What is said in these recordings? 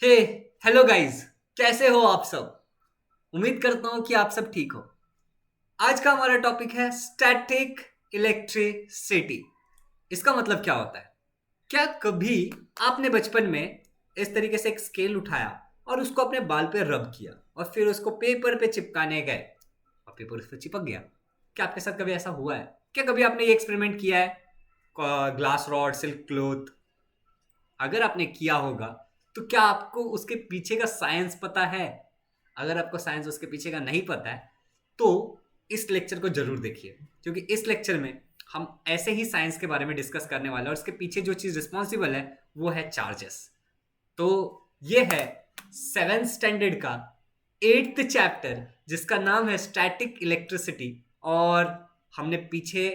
हे hello guys, कैसे हो आप सब। उम्मीद करता हूं कि आप सब ठीक हो। आज का हमारा टॉपिक है स्टैटिक इलेक्ट्रिसिटी। इसका मतलब क्या होता है? क्या कभी आपने बचपन में इस तरीके से एक स्केल उठाया और उसको अपने बाल पे रब किया और फिर उसको पेपर पे चिपकाने गए और पेपर उस पर चिपक गया? क्या आपके साथ कभी ऐसा हुआ है? क्या कभी आपने ये एक्सपेरिमेंट किया है? ग्लास रॉड, सिल्क क्लोथ, अगर आपने किया होगा तो क्या आपको उसके पीछे का साइंस पता है? अगर आपको साइंस उसके पीछे का नहीं पता है तो इस लेक्चर को जरूर देखिए, क्योंकि इस लेक्चर में हम ऐसे ही साइंस के बारे में डिस्कस करने वाले हैं और इसके पीछे जो चीज रिस्पॉन्सिबल है वो है चार्जेस। तो ये है सेवेंथ स्टैंडर्ड का एट्थ चैप्टर जिसका नाम है स्टैटिक इलेक्ट्रिसिटी। और हमने पीछे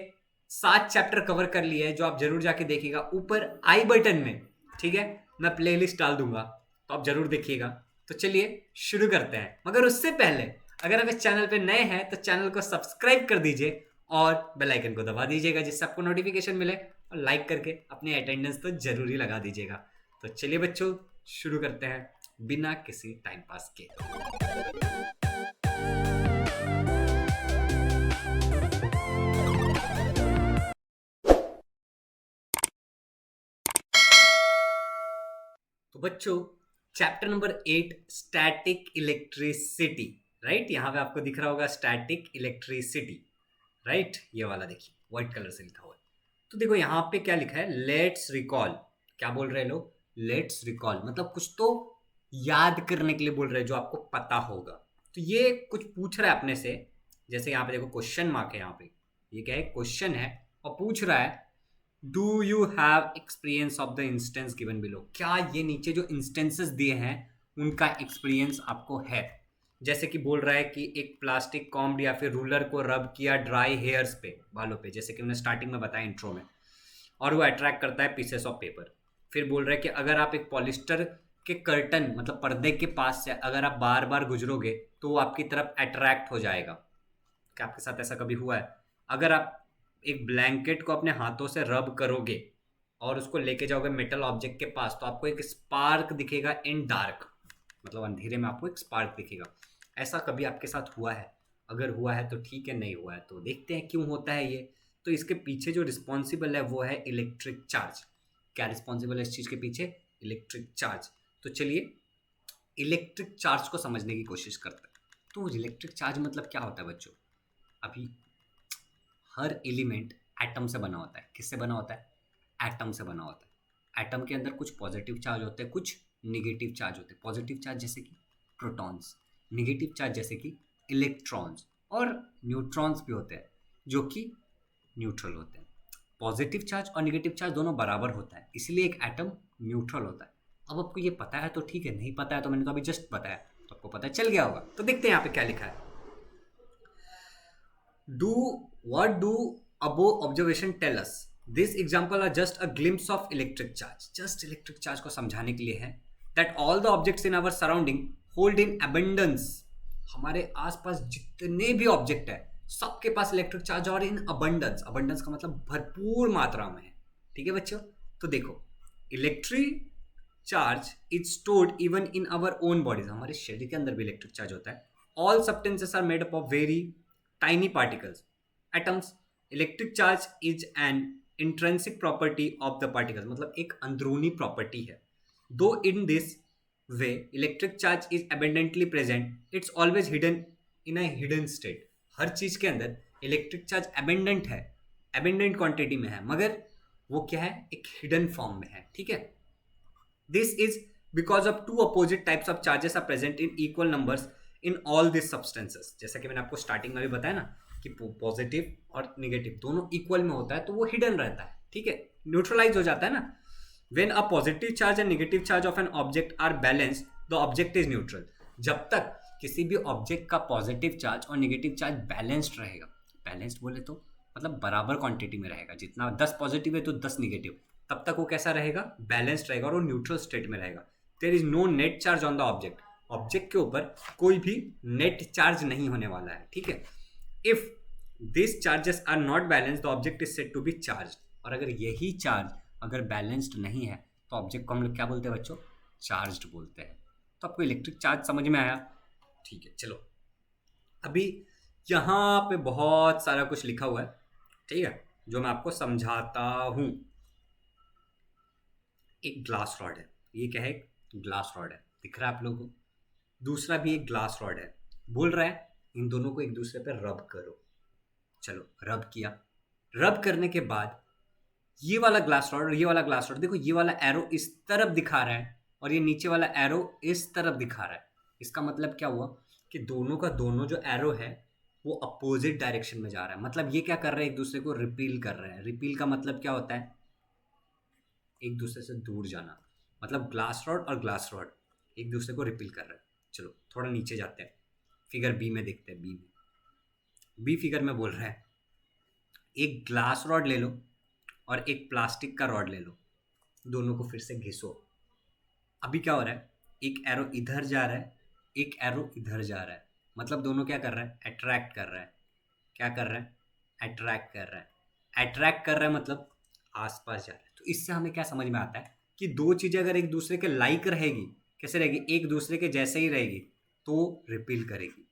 7 चैप्टर कवर कर लिए हैं जो आप जरूर जाके देखिएगा ऊपर आई बटन में। ठीक है, मैं प्लेलिस्ट डाल दूंगा तो आप जरूर देखिएगा। तो चलिए शुरू करते हैं, मगर उससे पहले अगर आप इस चैनल पे नए हैं तो चैनल को सब्सक्राइब कर दीजिए और बेल आइकन को दबा दीजिएगा जिससे आपको नोटिफिकेशन मिले, और लाइक करके अपनी अटेंडेंस तो जरूर ही लगा दीजिएगा। तो चलिए बच्चों, शुरू करते हैं बिना किसी टाइम पास के। तो बच्चों, chapter number 8 static electricity. Right, यहां पे आपको दिख रहा होगा स्टैटिक इलेक्ट्रिसिटी। राइट, ये वाला देखिए व्हाइट कलर से लिखा हुआ है। तो देखो यहाँ पे क्या लिखा है, लेट्स रिकॉल। क्या बोल रहे हैं लोग? लेट्स रिकॉल मतलब कुछ तो याद करने के लिए बोल रहे हैं जो आपको पता होगा। तो ये कुछ पूछ रहा है अपने से। जैसे यहाँ पे देखो क्वेश्चन मार्क है, यहाँ पे ये क्या है, क्वेश्चन है और पूछ रहा है do you have experience of the instance given below. क्या ये नीचे जो इंस्टेंसेस दिए हैं उनका एक्सपीरियंस आपको है? जैसे कि बोल रहा है कि एक प्लास्टिक कॉम्ब या फिर रूलर को रब किया ड्राई हेयर्स पे, बालों पे, जैसे कि मैंने स्टार्टिंग में बताया इंट्रो में, और वो अट्रैक्ट करता है पीसेस ऑफ पेपर। फिर बोल रहा है कि अगर आप एक पॉलिस्टर के कर्टन मतलब पर्दे के पास से अगर आप बार बार गुजरोगे तो वो आपकी तरफ अट्रैक्ट हो जाएगा। क्या आपके साथ ऐसा कभी हुआ है? अगर आप एक ब्लैंकेट को अपने हाथों से रब करोगे और उसको लेके जाओगे मेटल ऑब्जेक्ट के पास तो आपको एक स्पार्क दिखेगा इन डार्क, मतलब अंधेरे में आपको एक स्पार्क दिखेगा। ऐसा कभी आपके साथ हुआ है? अगर हुआ है तो ठीक है, नहीं हुआ है तो देखते हैं क्यों होता है ये। तो इसके पीछे जो रिस्पॉन्सिबल है वो है इलेक्ट्रिक चार्ज। क्या रिस्पॉन्सिबल है इस चीज़ के पीछे? Electric charge. तो चलिए इलेक्ट्रिक चार्ज को समझने की कोशिश करते हैं। तो इलेक्ट्रिक चार्ज मतलब क्या होता है बच्चों? अभी हर एलिमेंट एटम से बना होता है। किससे बना होता है? एटम से बना होता है। एटम के अंदर कुछ पॉजिटिव चार्ज होते हैं, कुछ निगेटिव चार्ज होते हैं। पॉजिटिव चार्ज जैसे कि प्रोटॉन्स, निगेटिव चार्ज जैसे कि इलेक्ट्रॉन्स, और न्यूट्रॉन्स भी होते हैं जो कि न्यूट्रल होते हैं। पॉजिटिव चार्ज और निगेटिव चार्ज दोनों बराबर होता है, इसलिए एक एटम न्यूट्रल होता है। अब आपको ये पता है तो ठीक है, नहीं पता है तो मैंने तो अभी जस्ट बताया तो आपको पता चल गया होगा। तो देखते हैं यहाँ पे क्या लिखा है। Do what do above observation tell us? This example are just a glimpse of electric charge. Just electric charge को समझाने के लिए है that all the objects in our surrounding hold in abundance. हमारे आसपास जितने भी ऑब्जेक्ट है सबके पास इलेक्ट्रिक चार्ज और इन अबंडेंस। अबंडेंस का मतलब भरपूर मात्रा में है। ठीक है बच्चों, तो देखो electric charge is stored even in our own bodies. हमारे शरीर के अंदर भी इलेक्ट्रिक चार्ज होता है। All substances are made up of very tiny particles, atoms. Electric charge is an intrinsic property of the particles, मतलब एक अंदरूनी प्रॉपर्टी है। Though in this way electric charge is abundantly present, it's always hidden in a hidden state. हर चीज के अंदर electric charge abundant है, abundant quantity में है, मगर वो क्या है, एक हिडन फॉर्म में है। ठीक है, this is because of two opposite types of charges are present in equal numbers in all this substances. जैसा कि मैंने आपको स्टार्टिंग में भी बताया ना कि पॉजिटिव और निगेटिव दोनों इक्वल में होता है तो वो हिडन रहता है। ठीक है, न्यूट्रलाइज हो जाता है ना। When a positive charge and negative charge of an object are balance the object is neutral. जब तक किसी भी ऑब्जेक्ट का पॉजिटिव चार्ज और नेगेटिव चार्ज बैलेंस्ड रहेगा, बैलेंस्ड बोले तो मतलब बराबर क्वांटिटी में रहेगा, जितना 10 पॉजिटिव है तो 10 निगेटिव, तब तक वो कैसा रहेगा, बैलेंस्ड रहेगा और वो न्यूट्रल स्टेट में रहेगा। There is no net charge on the object. Object के ऊपर कोई भी नेट चार्ज नहीं होने वाला है। ठीक है, if this charges are not balanced the object is said to be charge. और अगर यही चार्ज अगर बैलेंस्ड नहीं है तो ऑब्जेक्ट को हम लोग क्या बोलते हैं बच्चों? चार्ज्ड बोलते हैं। तो आपको इलेक्ट्रिक चार्ज समझ में आया? ठीक है, चलो अभी यहाँ पे बहुत सारा कुछ लिखा हुआ है, ठीक है, जो मैं आपको समझाता हूँ। एक ग्लास रॉड है, ये क्या है? ग्लास रॉड है, दिख रहा है आप लोगों को? दूसरा भी एक ग्लास रॉड है, बोल रहा है इन दोनों को एक दूसरे पर रब करो। चलो रब किया, रब करने के बाद ये वाला ग्लास रॉड और ये वाला ग्लास रॉड, देखो ये वाला एरो इस तरफ दिखा रहा है और ये नीचे वाला एरो इस तरफ दिखा रहा है। इसका मतलब क्या हुआ कि दोनों का दोनों जो एरो है वो अपोजिट डायरेक्शन में जा रहा है। मतलब ये क्या कर रहे हैं, एक दूसरे को रिपील कर रहे हैं। रिपील का मतलब क्या होता है? एक दूसरे से दूर जाना। मतलब ग्लास रॉड और ग्लास रॉड एक दूसरे को रिपील कर रहे हैं। चलो थोड़ा नीचे जाते हैं, फिगर बी में देखते हैं। बी फिगर में बोल रहा है एक ग्लास रॉड ले लो और एक प्लास्टिक का रॉड ले लो, दोनों को फिर से घिसो। अभी क्या हो रहा है, एक एरो इधर जा रहा है, एक एरो इधर जा रहा है। मतलब दोनों क्या कर रहा है? अट्रैक्ट कर रहा है। क्या कर रहा है? अट्रैक्ट कर रहा है। अट्रैक्ट कर रहा है मतलब आसपास जा रहा है। तो इससे हमें क्या समझ में आता है कि दो चीज़ें अगर एक दूसरे के लाइक रहेगी, कैसे रहेगी? एक दूसरे के जैसे ही रहेगी तो रिपील करेगी।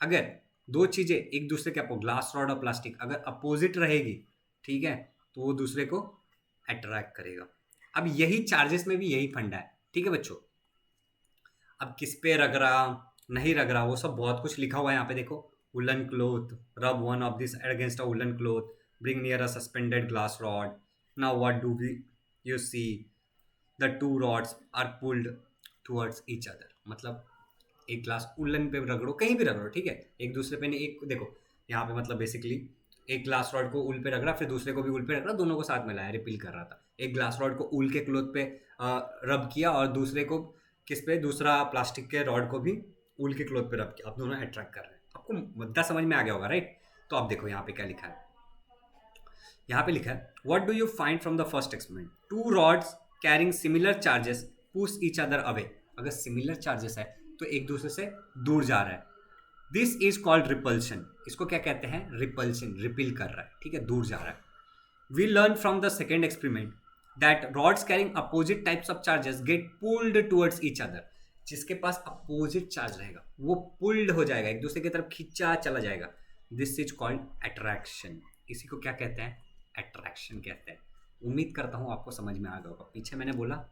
अगर दो चीज़ें एक दूसरे के, ग्लास रॉड और प्लास्टिक, अगर अपोजिट रहेगी, ठीक है, तो वो दूसरे को अट्रैक्ट करेगा। अब यही चार्जेस में भी यही फंडा है, ठीक है बच्चों। अब किस पे रग रहा नहीं रग रहा वो सब बहुत कुछ लिखा हुआ है यहाँ पे देखो। Woollen cloth, rub one of this against a woollen cloth, bring near a suspended glass rod, now what do we you see, the two rods are pulled towards each other. मतलब एक ग्लास उलन पे रगड़ो, कहीं भी रगड़ो, ठीक है, एक दूसरे पे नहीं, एक देखो यहाँ पे मतलब बेसिकली एक ग्लास रॉड को उल पे रगड़ा, फिर दूसरे को भी उल पे रगड़ा, दोनों को साथ मिलाया, रिपील कर रहा था। एक ग्लास रॉड को उल के क्लोथ पे रब किया और दूसरे को किस पे? दूसरा प्लास्टिक के रॉड को भी उल के क्लोथ पे रब किया। अब दोनों अट्रैक्ट कर रहे हैं। आपको मुद्दा समझ में आ गया होगा, राइट? तो अब देखो यहाँ पे क्या लिखा है। यहाँ पे लिखा है what do you find from the first experiment, two rods carrying similar charges push each other away. अगर सिमिलर चार्जेस है तो एक दूसरे से दूर जा रहा है। This is called repulsion. इसको क्या कहते हैं? रिपल्शन, रिपील कर रहा है, ठीक है, दूर जा रहा है। We learn from the second experiment that rods carrying opposite types of charges get pulled towards each other. जिसके पास अपोजिट चार्ज रहेगा वो पुल्ड हो जाएगा, एक दूसरे की तरफ खींचा चला जाएगा। This is called attraction. इसी को क्या कहते हैं? अट्रैक्शन कहते हैं। उम्मीद करता हूँ आपको समझ में आ गया होगा। पीछे मैंने बोला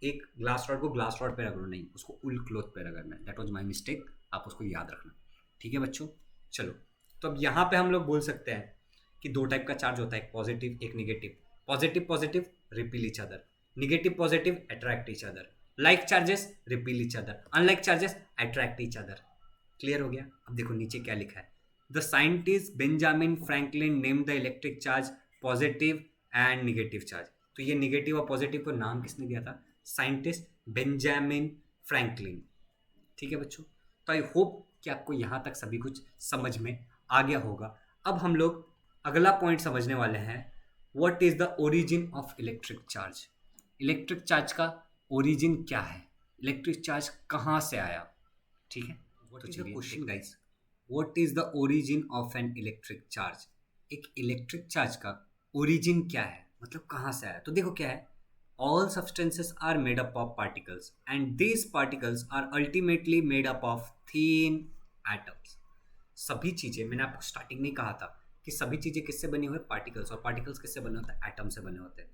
एक ग्लास रॉड को ग्लास रॉड पे रगड़ो, नहीं, उसको उल क्लोथ पे रगड़ना है। दैट वाज माय मिस्टेक, आप उसको याद रखना, ठीक है बच्चों। चलो तो अब यहाँ पे हम लोग बोल सकते हैं कि दो टाइप का चार्ज होता है, एक पॉजिटिव एक negative. Positive positive repeal each other, negative positive attract each other. Like charges repeal each other, unlike charges attract each other. Clear हो गया? अब देखो नीचे क्या लिखा है। The scientist Benjamin Franklin name the electric charge positive and negative charge. तो ये निगेटिव और पॉजिटिव को नाम किसने दिया था? साइंटिस्ट बेंजामिन फ्रैंकलिन, ठीक है बच्चों। तो आई होप कि आपको यहाँ तक सभी कुछ समझ में आ गया होगा। अब हम लोग अगला पॉइंट समझने वाले हैं, what is the origin of electric charge. Electric charge का ओरिजिन क्या है, इलेक्ट्रिक चार्ज कहाँ से आया, ठीक है। तो चलिए question guys, what is the origin of an electric charge. एक इलेक्ट्रिक चार्ज का ओरिजिन क्या है, मतलब कहाँ से आया। तो देखो क्या है, all substances are made up of particles and these particles are ultimately made up of thin atoms। सभी चीजें, मैंने आपको स्टार्टिंग में ही कहा था कि सभी चीजें किससे बनी हुई है? पार्टिकल्स। और पार्टिकल्स किससे बने होते हैं? एटम से बने होते हैं।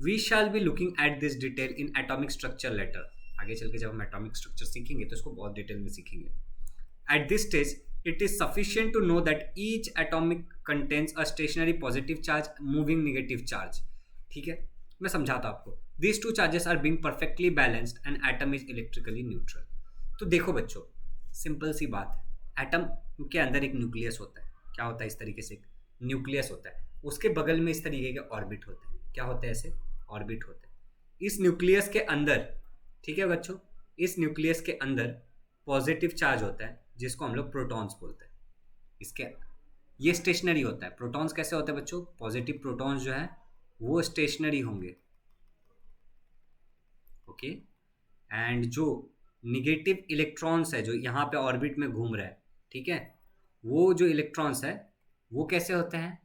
We shall be looking at this detail in atomic structure later. आगे चल के जब हम एटॉमिक स्ट्रक्चर सीखेंगे तो इसको बहुत डिटेल में सीखेंगे। At this stage it is sufficient to know that each atomic contains a stationary positive charge moving negative charge। ठीक है, मैं समझाता हूं आपको। These two charges are being perfectly balanced and atom is electrically neutral। तो देखो बच्चों, simple सी बात है, एटम के अंदर एक न्यूक्लियस होता है। क्या होता है? इस तरीके से न्यूक्लियस होता है, उसके बगल में इस तरीके के ऑर्बिट होते हैं। क्या होते हैं? ऐसे ऑर्बिट होते हैं। इस न्यूक्लियस के अंदर, ठीक है बच्चों, इस न्यूक्लियस के अंदर पॉजिटिव चार्ज होता है जिसको हम लोग प्रोटॉन्स बोलते हैं। इसके ये स्टेशनरी होता है। प्रोटॉन्स कैसे होते हैं बच्चों? पॉजिटिव प्रोटॉन्स जो है वो स्टेशनरी होंगे, ओके। एंड जो निगेटिव इलेक्ट्रॉन्स है जो यहाँ पे ऑर्बिट में घूम रहा है, ठीक है, वो जो इलेक्ट्रॉन्स है वो कैसे होते हैं?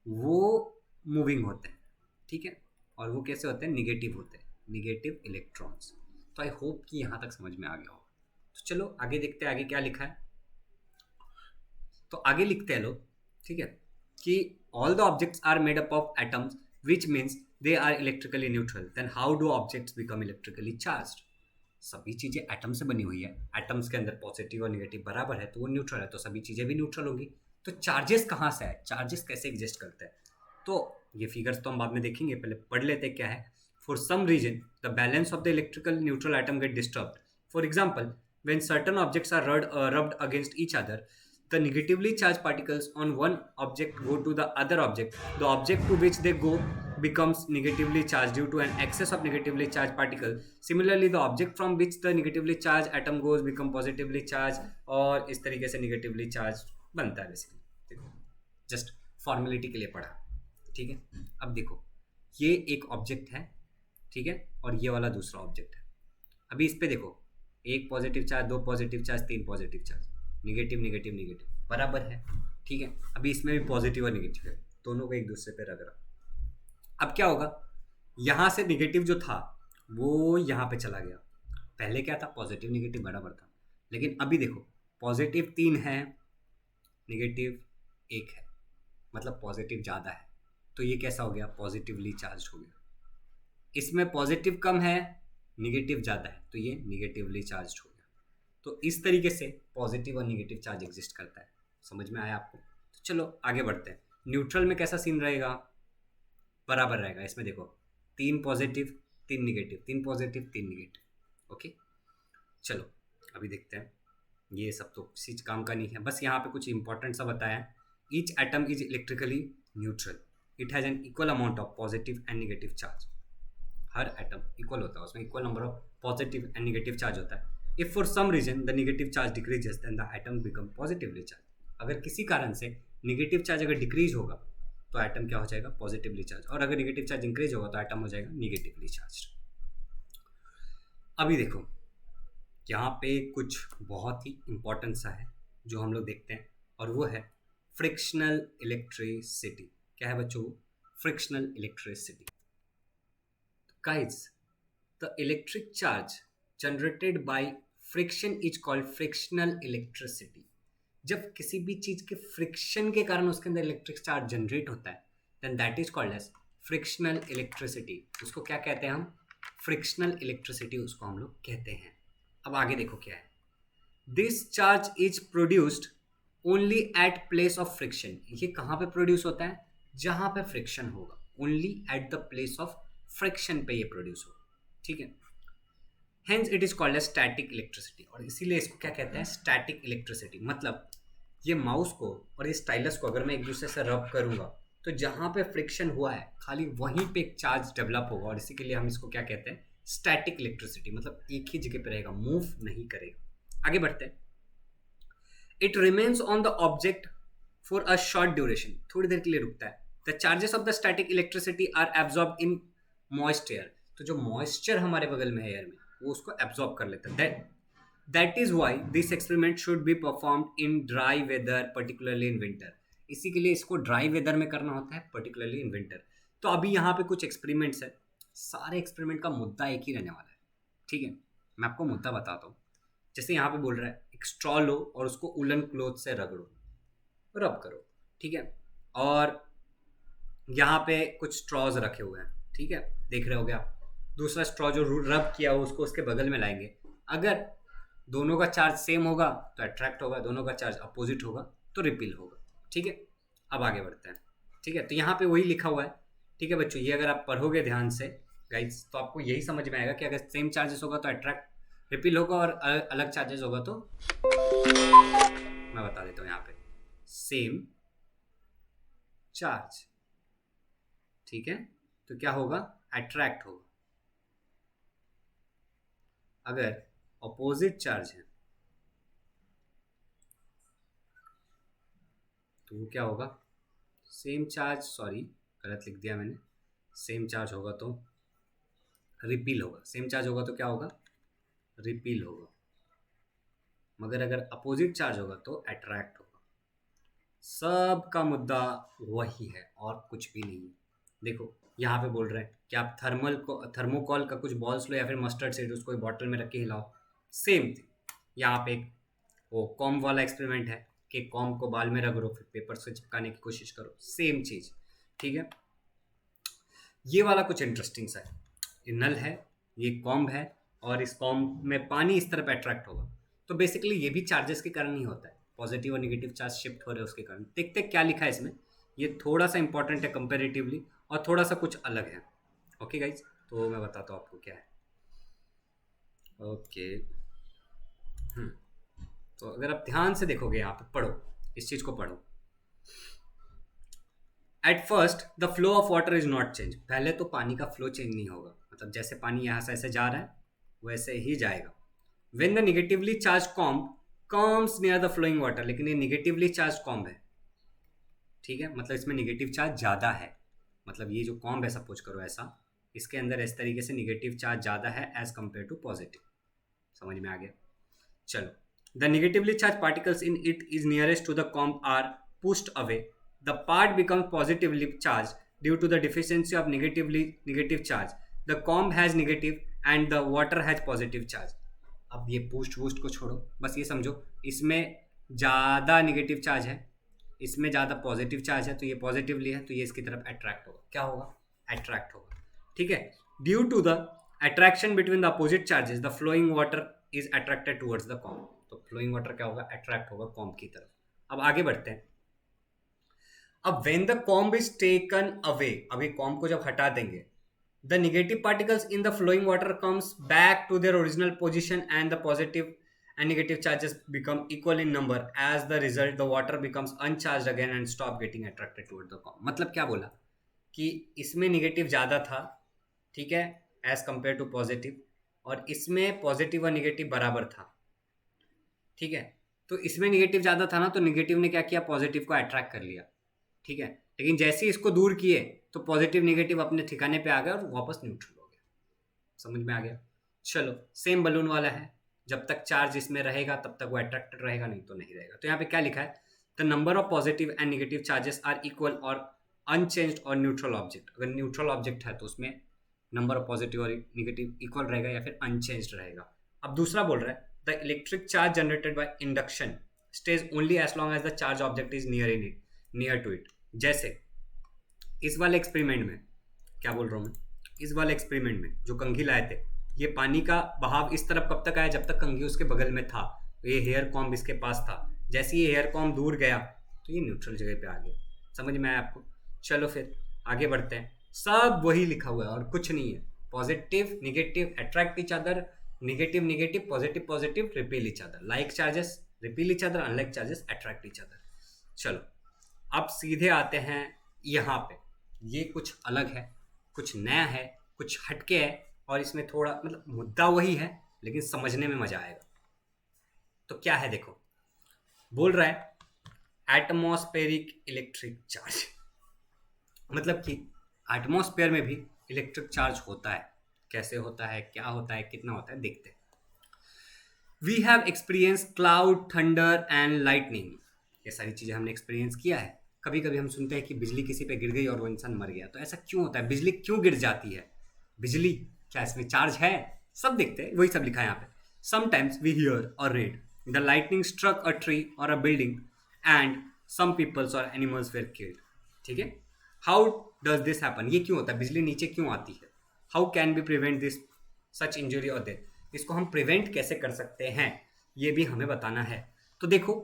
वो मूविंग होते हैं, ठीक है। और वो कैसे होते हैं? निगेटिव होते हैं, निगेटिव इलेक्ट्रॉन्स। तो आई होप कि यहाँ तक समझ में आ गया हो। तो चलो आगे देखते हैं आगे क्या लिखा है। तो आगे लिखते हैं लोग, ठीक है, कि all the objects are made up of atoms which means they are electrically neutral, then how do objects become electrically charged. सभी चीजें एटम से बनी हुई है, एटम्स के अंदर पॉजिटिव और नेगेटिव बराबर है तो वो न्यूट्रल है, तो सभी चीजें भी न्यूट्रल होंगी। तो चार्जेस कहाँ से है, चार्जेस कैसे एग्जिस्ट करते हैं, तो ये फिगर्स तो हम बाद में देखेंगे, पहले पढ़ लेते हैं क्या है। For some reason the balance of the electrical neutral atom get disturbed. For example, when certain objects are rubbed against each other, the negatively charged particles on one object go to the other object. The object to which they go becomes negatively charged due to an excess of negatively charged particle. Similarly, the object from which the negatively charged atom goes become positively charged, और इस तरीके से negatively charged बनता है basically. देखो just formality के लिए पढ़ा, ठीक है। अब देखो ये एक ऑब्जेक्ट है, ठीक है, और ये वाला दूसरा ऑब्जेक्ट है। अभी इस पे देखो, एक पॉजिटिव चार्ज, दो पॉजिटिव चार्ज, तीन positive charge, negative negative negative बराबर है, ठीक है। अभी इसमें भी पॉजिटिव और निगेटिव है, दोनों को एक दूसरे पे रख रहा। अब क्या होगा, यहाँ से निगेटिव जो था वो यहाँ पे चला गया। पहले क्या था, पॉजिटिव निगेटिव बराबर था, लेकिन अभी देखो पॉजिटिव 3 है, निगेटिव 1 है, मतलब पॉजिटिव ज़्यादा है, तो ये कैसा हो गया, पॉजिटिवली चार्ज हो गया। इसमें पॉजिटिव कम है, निगेटिव ज़्यादा है, तो ये निगेटिवली चार्ज हो गया। तो इस तरीके से पॉजिटिव और निगेटिव चार्ज एग्जिस्ट करता है। समझ में आया आपको? तो चलो आगे बढ़ते हैं। न्यूट्रल में कैसा सीन रहेगा, बराबर रहेगा। इसमें देखो 3 positive 3 negative, 3 positive 3 negative. Okay चलो अभी देखते हैं। ये सब तो किसी काम का नहीं है, बस यहाँ पे कुछ इंपॉर्टेंट सा बताया है। Each atom is electrically neutral, it has an equal amount of positive and negative charge. हर एटम इक्वल होता है, उसमें equal number of positive and negative charge होता है। If for some reason the negative charge decreases then the atom become positively charge. अगर किसी कारण से नेगेटिव चार्ज अगर डिक्रीज होगा तो एटम क्या हो जाएगा, पॉजिटिवली चार्ज, और अगर नेगेटिव चार्ज इंक्रीज होगा तो एटम हो जाएगा नेगेटिवली चार्ज। अभी देखो यहाँ पे कुछ बहुत ही इंपॉर्टेंट सा है जो हम लोग देखते हैं, और वो है फ्रिक्शनल इलेक्ट्रिसिटी। क्या है बच्चों, frictional electricity. Guys, the electric charge generated by friction is called frictional electricity. जब किसी भी चीज के फ्रिक्शन के कारण उसके अंदर इलेक्ट्रिक चार्ज जनरेट होता है, then that is called as frictional electricity. उसको क्या कहते हैं हम, फ्रिक्शनल इलेक्ट्रिसिटी उसको हम लोग कहते हैं। अब आगे देखो क्या है, this charge is produced only at place of friction. ये कहाँ पे प्रोड्यूस होता है, जहाँ पे फ्रिक्शन होगा, only at the place of friction पे ये प्रोड्यूस हो, ठीक है। Hence it is called as static electricity, और इसीलिए इसको क्या कहते हैं, स्टैटिक इलेक्ट्रिसिटी। मतलब ये माउस को और ये स्टाइलस को अगर मैं एक दूसरे से रब करूंगा तो जहाँ पे फ्रिक्शन हुआ है खाली वहीं पे एक चार्ज डेवलप होगा, और इसी के लिए हम इसको क्या कहते हैं, स्टैटिक इलेक्ट्रिसिटी। मतलब एक ही जगह पे रहेगा, मूव नहीं करेगा। आगे बढ़ते हैं। It remains on the object for a short duration, थोड़ी देर के लिए रुकता है। The charges of the static electricity are absorb in moist air, तो जो मॉइस्चर हमारे बगल में है एयर में वो उसको एब्जॉर्ब कर लेता है। That is why this experiment should be performed in dry weather, particularly in winter. इसी के लिए इसको ड्राई वेदर में करना होता है, पर्टिकुलरली इन विंटर। तो अभी यहाँ पे कुछ एक्सपेरिमेंट्स है, सारे एक्सपेरिमेंट का मुद्दा एक ही रहने वाला है, ठीक है। मैं आपको मुद्दा बताता हूँ। जैसे यहाँ पे बोल रहा है एक स्ट्रॉ लो और उसको उलन क्लोथ से रगड़ो, रब करो, ठीक है। और यहाँ पे कुछ स्ट्रॉज रखे हुए हैं, ठीक है, देख रहे हो गया। दूसरा स्ट्रॉ जो रब किया हो उसको उसके बगल में लाएंगे। अगर दोनों का चार्ज सेम होगा तो अट्रैक्ट होगा, दोनों का चार्ज अपोजिट होगा तो रिपील होगा, ठीक है। अब आगे बढ़ते हैं, ठीक है। तो यहाँ पे वही लिखा हुआ है, ठीक है बच्चों। ये अगर आप पढ़ोगे ध्यान से गाइज तो आपको यही समझ में आएगा कि अगर सेम चार्जेस होगा तो अट्रैक्ट रिपील होगा, और अलग चार्जेस होगा तो मैं बता देता हूँ यहाँ पे सेम चार्ज, ठीक है, तो क्या होगा, अट्रैक्ट होगा। अगर अपोजिट चार्ज है तो वो क्या होगा, सेम चार्ज, सॉरी गलत लिख दिया मैंने, सेम चार्ज होगा तो रिपील होगा, सेम चार्ज होगा तो क्या होगा, रिपील होगा। मगर अगर अपोजिट चार्ज होगा तो अट्रैक्ट होगा। सब का मुद्दा वही है और कुछ भी नहीं है। देखो यहाँ पे बोल रहे हैं कि आप थर्मोकॉल का कुछ बॉल्स लो या फिर मस्टर्ड सीड उसको एक बॉटल में रख के हिलाओ, सेम थिंग। यहाँ पे एक वो कॉम वाला एक्सपेरिमेंट है कि कॉम को बाल में रगड़ो फिर पेपर से चिपकाने की कोशिश करो, सेम चीज़। ठीक है, ये वाला कुछ इंटरेस्टिंग सा है। ये नल है, ये कॉम्ब है, और इस कॉम्ब में पानी इस तरफ अट्रैक्ट होगा। तो बेसिकली ये भी चार्जेस के कारण ही होता है, पॉजिटिव और नेगेटिव चार्ज शिफ्ट हो रहे हैं उसके कारण। देखते क्या लिखा है इसमें, ये थोड़ा सा इंपॉर्टेंट है कंपेरेटिवली और थोड़ा सा कुछ अलग है। ओके गाइज, तो मैं बताता हूँ आपको क्या है। ओके, तो अगर आप ध्यान से देखोगे यहाँ पे, पढ़ो, इस चीज़ को पढ़ो। At first the flow of water is not change. पहले तो पानी का फ्लो चेंज नहीं होगा, मतलब जैसे पानी यहाँ से ऐसे जा रहा है वैसे ही जाएगा। When the negatively charge comb comes near the flowing water, लेकिन ये निगेटिवली चार्ज कॉम्ब है, ठीक है, मतलब इसमें निगेटिव चार्ज ज़्यादा है। मतलब ये जो कॉम्ब है, सपोज करो ऐसा, इसके अंदर इस तरीके से निगेटिव चार्ज ज़्यादा है एज कम्पेयर टू पॉजिटिव। समझ में आ गया? चलो, the negatively charge particles in it is nearest to the comb are pushed away, the part becomes positively charged due to the deficiency of negative charge. The comb has negative and the water has positive charge. अब ये पुस्ट वूस्ट को छोड़ो, बस ये समझो इसमें ज़्यादा negative charge है, इसमें ज़्यादा पॉजिटिव चार्ज है, तो ये पॉजिटिवली है तो ये इसकी तरफ अट्रैक्ट होगा। क्या होगा? अट्रैक्ट होगा। ठीक है, due to the attraction between the opposite charges the flowing water is attracted towards the comb. तो फ्लोइंग वाटर क्या होगा? अट्रैक्ट होगा कॉम्ब की तरफ। अब आगे बढ़ते हैं। अब when the comb is taken away, अभी कॉम्ब को जब हटा देंगे, the negative particles in the flowing water comes back to their original position and the positive and negative charges become equal in number. As the result, the water becomes uncharged again and stop getting attracted toward the comb. मतलब क्या बोला कि इसमें negative ज़्यादा था, ठीक है, as compare to positive, और इसमें पॉजिटिव और नेगेटिव बराबर था। ठीक है, तो इसमें नेगेटिव ज़्यादा था ना, तो नेगेटिव ने क्या किया? पॉजिटिव को अट्रैक्ट कर लिया। ठीक है, लेकिन जैसे ही इसको दूर किए तो पॉजिटिव नेगेटिव अपने ठिकाने पे आ गया और वापस न्यूट्रल हो गया। समझ में आ गया? चलो, सेम बलून वाला है, जब तक चार्ज इसमें रहेगा तब तक वो अट्रैक्टेड रहेगा, नहीं तो नहीं रहेगा। तो यहाँ पे क्या लिखा है? The number of positive and negative charges are equal और अनचेंज्ड और न्यूट्रल ऑब्जेक्ट। अगर न्यूट्रल ऑब्जेक्ट है तो उसमें नंबर ऑफ पॉजिटिव और नेगेटिव इक्वल रहेगा या फिर अनचेंज्ड रहेगा। अब दूसरा बोल रहा है the electric charge generated by induction stage only as long as the charge object is near to it. जैसे इस वाले एक्सपेरिमेंट में, क्या बोल रहा हूँ मैं, इस वाले एक्सपेरिमेंट में जो कंघी लाए थे, ये पानी का बहाव इस तरफ कब तक आया? जब तक कंघी उसके बगल में था, तो ये हेयर कॉम्ब इसके पास था। जैसे ये हेयर कॉम्ब दूर गया तो ये न्यूट्रल जगह पे आ गया। समझ में आया आपको? चलो फिर आगे बढ़ते हैं। सब वही लिखा हुआ है और कुछ नहीं है। Positive negative attract each other, negative negative positive positive repeal each other, like charges repeal each other, unlike charges attract each other. चलो, अब सीधे आते हैं यहाँ पे। ये कुछ अलग है, कुछ नया है, कुछ हटके है, और इसमें थोड़ा मतलब मुद्दा वही है लेकिन समझने में मजा आएगा। तो क्या है देखो, बोल रहा है एटमॉस्फेरिक इलेक्ट्रिक चार्ज, मतलब कि एटमॉस्फेयर में भी इलेक्ट्रिक चार्ज होता है। कैसे होता है, क्या होता है, कितना होता है, देखते हैं। We have experience cloud, thunder and lightning. ये सारी चीज़ें हमने एक्सपीरियंस किया है। कभी कभी हम सुनते हैं कि बिजली किसी पे गिर गई और वो इंसान मर गया। तो ऐसा क्यों होता है? बिजली क्यों गिर जाती है? बिजली क्या इसमें चार्ज है? सब देखते हैं, वही सब लिखा है यहाँ पे। Sometimes we hear or read the lightning struck a tree or a building and some peoples or animals were killed. ठीक है, हाउ डज दिस हैपन? ये क्यों होता है? बिजली नीचे क्यों आती है? How can be prevent this such injury और डेथ? इसको हम प्रिवेंट कैसे कर सकते हैं, ये भी हमें बताना है। तो देखो,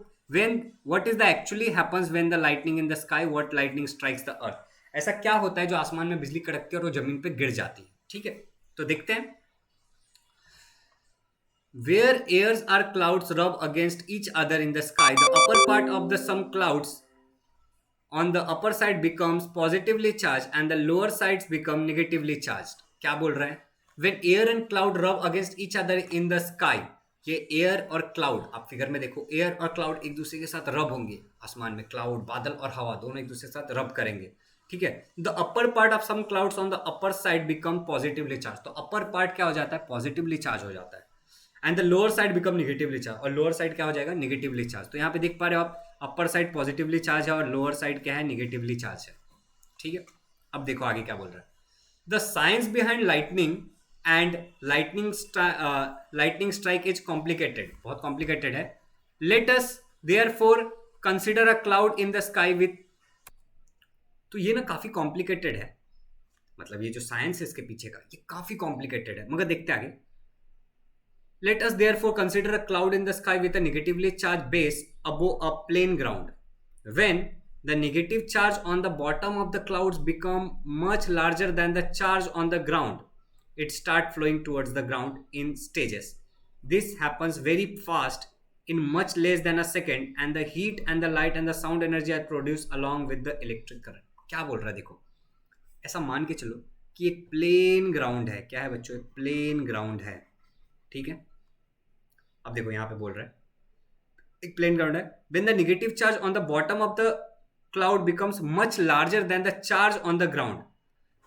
what is the actually happens when the lightning in the sky, what lightning strikes the earth? ऐसा क्या होता है जो आसमान में बिजली कड़कती है और वो जमीन पे गिर जाती है? ठीक है, तो देखते हैं। Where airs or clouds rub against each other in the sky, the upper part of the some clouds on the upper side becomes positively charged and the lower sides become negatively charged. क्या बोल रहे हैं? When air and cloud rub against each other in the sky, ये air और cloud, आप figure में देखो, air और क्लाउड एक दूसरे के साथ रब होंगे आसमान में। क्लाउड, बादल और हवा दोनों एक दूसरे के साथ रब करेंगे। ठीक है, the upper part of some clouds on the upper side become positively charge. तो अपर पार्ट क्या हो जाता है? पॉजिटिवली चार्ज हो जाता है। And the lower side become negatively charge, और लोअर साइड क्या हो जाएगा? Negatively charge. तो यहाँ पे देख पा रहे हो आप, अपर साइड पॉजिटिवली चार्ज है और लोअर साइड क्या है? नेगेटिवली चार्ज है। ठीक है, अब देखो आगे क्या बोल रहा है। The science behind lightning and lightning strike is complicated, बहुत कॉम्प्लिकेटेड है. Let us therefore consider a cloud in the sky with. तो ये ना काफी कॉम्प्लिकेटेड है, मतलब ये जो साइंस है इसके पीछे का ये काफी कॉम्प्लिकेटेड है, मगर देखते आगे. Let us therefore consider a cloud in the sky with a negatively charged base above a plain ground. When the negative charge on the bottom of the clouds become much larger than the charge on the ground, it start flowing towards the ground in stages. This happens very fast in much less than a second, and the heat and the light and the sound energy are produced along with the electric current. क्या बोल रहा है देखो, ऐसा मान के चलो कि एक प्लेन ग्राउंड है. क्या है बच्चों? एक प्लेन ग्राउंड है, ठीक है. अब देखो यहाँ पे बोल रहा है एक प्लेन ग्राउंड है. When the negative charge on the bottom of the cloud becomes much larger than the charge on the ground.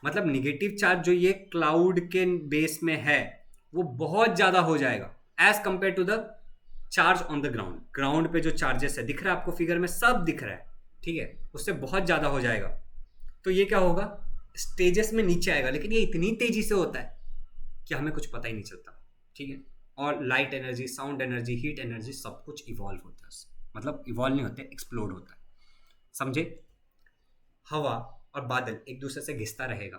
मतलब नेगेटिव चार्ज जो ये क्लाउड के बेस में है वो बहुत ज्यादा हो जाएगा as compare to the charge on the ground. Ground पे जो चार्जेस है दिख रहा है आपको फिगर में, सब दिख रहा है, ठीक है, उससे बहुत ज्यादा हो जाएगा. तो ये क्या होगा? स्टेजेस में नीचे आएगा, लेकिन ये इतनी तेजी से होता है कि हमें कुछ पता ही नहीं चलता, ठीक है. और light energy, sound energy, heat energy सब कुछ इवॉल्व होता है, मतलब इवॉल्व नहीं होते, एक्सप्लोड होता है. समझे? हवा और बादल एक दूसरे से घिसता रहेगा,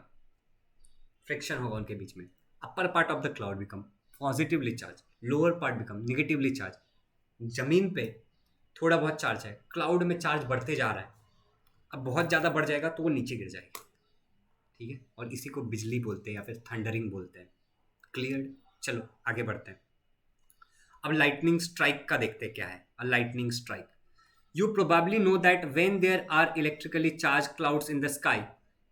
फ्रिक्शन होगा उनके बीच में. अपर part of the cloud become positively charge, lower part become negatively charge. जमीन पे थोड़ा बहुत चार्ज है, क्लाउड में चार्ज बढ़ते जा रहा है. अब बहुत ज़्यादा बढ़ जाएगा तो वो नीचे गिर जाएगी, ठीक है. और इसी को बिजली बोलते हैं या फिर थंडरिंग बोलते हैं. क्लियर? चलो आगे बढ़ते हैं. अब लाइटनिंग स्ट्राइक का देखते हैं क्या है. A lightning strike, you probably know that when there are electrically charge clouds in the sky,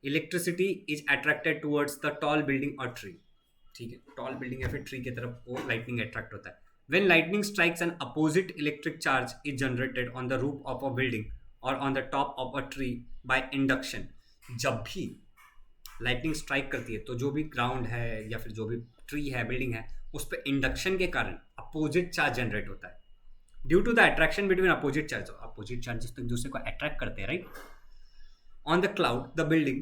electricity is attracted towards the tall building और ट्री. ठीक है, टॉल बिल्डिंग या फिर ट्री की तरफ वो लाइटनिंग अट्रैक्ट होता है. When lightning strikes an opposite electric charge is generated on the roof of a building और on the top of a tree by induction. जब भी लाइटनिंग स्ट्राइक करती है तो जो भी ग्राउंड है या फिर जो भी ट्री है, बिल्डिंग है, उस पर इंडक्शन के कारण अपोजिट चार्ज जनरेट होता है. Due to the attraction between opposite charge, opposite charges तो एक दूसरे को अट्रैक्ट करते हैं, right. On the cloud the building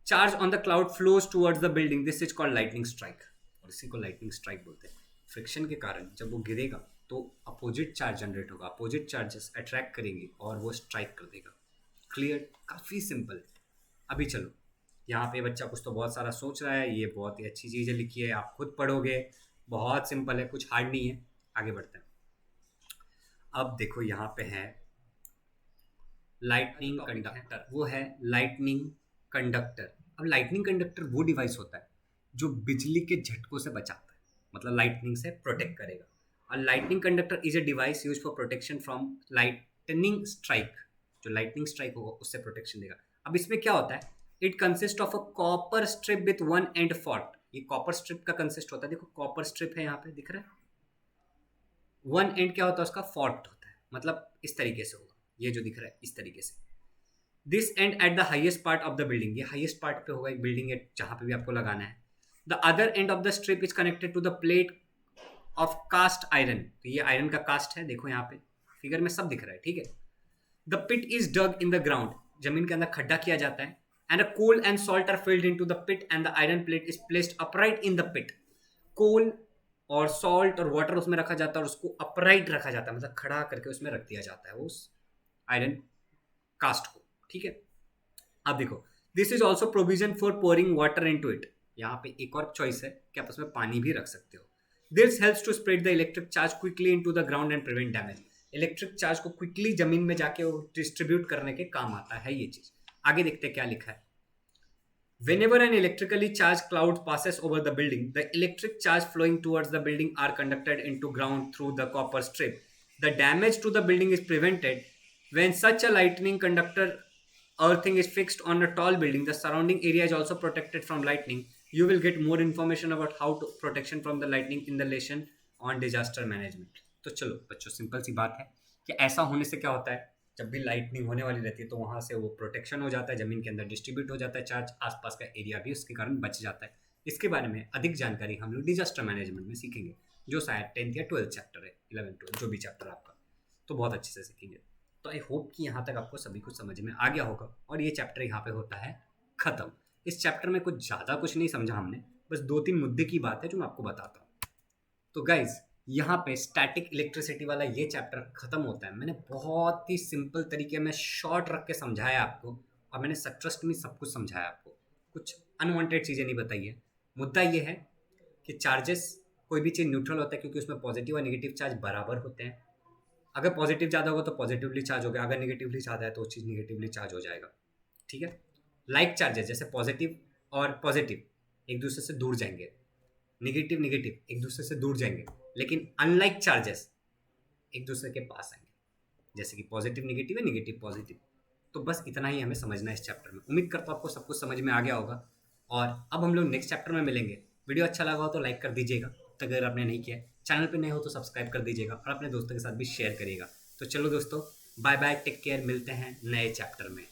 charge on the cloud flows towards the building, this is called lightning strike. और इसी को लाइटनिंग स्ट्राइक बोलते हैं. फ्रिक्शन के कारण जब वो गिरेगा तो अपोजिट चार्ज जनरेट होगा, अपोजिट चार्जेस अट्रैक्ट करेंगे और वो स्ट्राइक कर देगा. क्लियर? काफ़ी सिंपल. अभी चलो यहाँ पे बच्चा कुछ तो बहुत सारा सोच रहा है, ये बहुत ही अच्छी चीज़ें लिखी है, आप खुद पढ़ोगे, बहुत सिंपल है, कुछ हार्ड नहीं है. आगे बढ़ते हैं. अब देखो यहाँ पे है लाइटनिंग कंडक्टर, वो है लाइटनिंग कंडक्टर. अब लाइटनिंग कंडक्टर वो डिवाइस होता है जो बिजली के झटकों से बचाता है, मतलब लाइटनिंग से प्रोटेक्ट करेगा. और lightning conductor is a device use for protection from lightning strike. जो लाइटनिंग स्ट्राइक होगा उससे प्रोटेक्शन देगा. अब इसमें क्या होता है? It consist of a copper strip with one end forked. ये कॉपर स्ट्रिप का कंसिस्ट होता है, देखो कॉपर स्ट्रिप है यहाँ पे दिख रहा है. वन एंड क्या होता है उसका? फॉर्क्ड होता है, मतलब इस तरीके से होगा, ये जो दिख रहा है इस तरीके से. This and at the highest part of the building, ये हाईएस्ट पार्ट पे होगा एक बिल्डिंग है जहाँ पे भी आपको लगाना है. The other end of the strip is connected to the plate of cast iron. तो ये आयरन का कास्ट है, देखो यहाँ पे फिगर में सब दिख रहा है, ठीक है. The pit is dug in the ground, जमीन के अंदर खड्डा किया जाता है. And a coal and salt are filled into the pit and the iron plate is placed upright in the pit. Coal और सॉल्ट और वाटर उसमें रखा जाता है और उसको अपराइट रखा जाता है, मतलब खड़ा करके उसमें रख दिया जाता है उस आयरन कास्ट को, ठीक है. अब देखो, this is also provision for pouring water into it. यहाँ पे एक और चॉइस है कि आप उसमें पानी भी रख सकते हो. This helps to spread the electric charge quickly into the ground and prevent damage. Electric charge को क्विकली जमीन में जाके वो डिस्ट्रीब्यूट करने के काम आता है ये चीज. आगे देखते हैं क्या लिखा है. Whenever an electrically charged cloud passes over the building, the electric charge flowing towards the building are conducted into ground through the copper strip. The damage to the building is prevented. When such a lightning conductor earthing is fixed on a tall building, the surrounding area is also protected from lightning. You will get more information about how to protection from the lightning in the lesson on disaster management. तो चलो बच्चों, simple सी बात है कि ऐसा होने से क्या होता है, जब भी लाइटनिंग होने वाली रहती है तो वहाँ से वो प्रोटेक्शन हो जाता है, ज़मीन के अंदर डिस्ट्रीब्यूट हो जाता है चार्ज, आसपास का एरिया भी उसके कारण बच जाता है. इसके बारे में अधिक जानकारी हम लोग डिजास्टर मैनेजमेंट में सीखेंगे, जो शायद 10th या 12th चैप्टर है, 11th 12th जो भी चैप्टर आपका, तो बहुत अच्छे से सीखेंगे. तो आई होप कि यहाँ तक आपको सभी कुछ समझ में आ गया होगा और ये चैप्टर यहाँ पे होता है ख़त्म. इस चैप्टर में कुछ ज़्यादा कुछ नहीं समझा हमने, बस 2-3 मुद्दे की बात है जो मैं आपको बताता हूँ। तो गाइज यहाँ पे स्टैटिक इलेक्ट्रिसिटी वाला ये चैप्टर खत्म होता है। मैंने बहुत ही सिंपल तरीके में शॉर्ट रख के समझाया आपको, और मैंने ट्रस्ट में सब कुछ समझाया आपको, कुछ अनवांटेड चीज़ें नहीं बताई है। मुद्दा ये है कि चार्जेस, कोई भी चीज़ न्यूट्रल होता है क्योंकि उसमें पॉजिटिव और नेगेटिव चार्ज बराबर होते हैं। अगर पॉजिटिव ज़्यादा होगा तो पॉजिटिवली चार्ज होगा, अगर नेगेटिवली ज़्यादा है तो वो चीज़ नेगेटिवली चार्ज हो जाएगा। ठीक है। लाइक चार्जेस जैसे पॉजिटिव और पॉजिटिव एक दूसरे से दूर जाएंगे, नेगेटिव नेगेटिव एक दूसरे से दूर जाएंगे, लेकिन अनलाइक चार्जेस एक दूसरे के पास आएंगे, जैसे कि पॉजिटिव नेगेटिव है, नेगेटिव पॉजिटिव। तो बस इतना ही हमें समझना है इस चैप्टर में। उम्मीद करता हूँ आपको सब कुछ समझ में आ गया होगा, और अब हम लोग नेक्स्ट चैप्टर में मिलेंगे। वीडियो अच्छा लगा हो तो लाइक कर दीजिएगा, तो अगर आपने नहीं किया, चैनल पे नए हो तो सब्सक्राइब कर दीजिएगा, और अपने दोस्तों के साथ भी शेयर करिएगा। तो चलो दोस्तों, बाय बाय, टेक केयर, मिलते हैं नए चैप्टर में।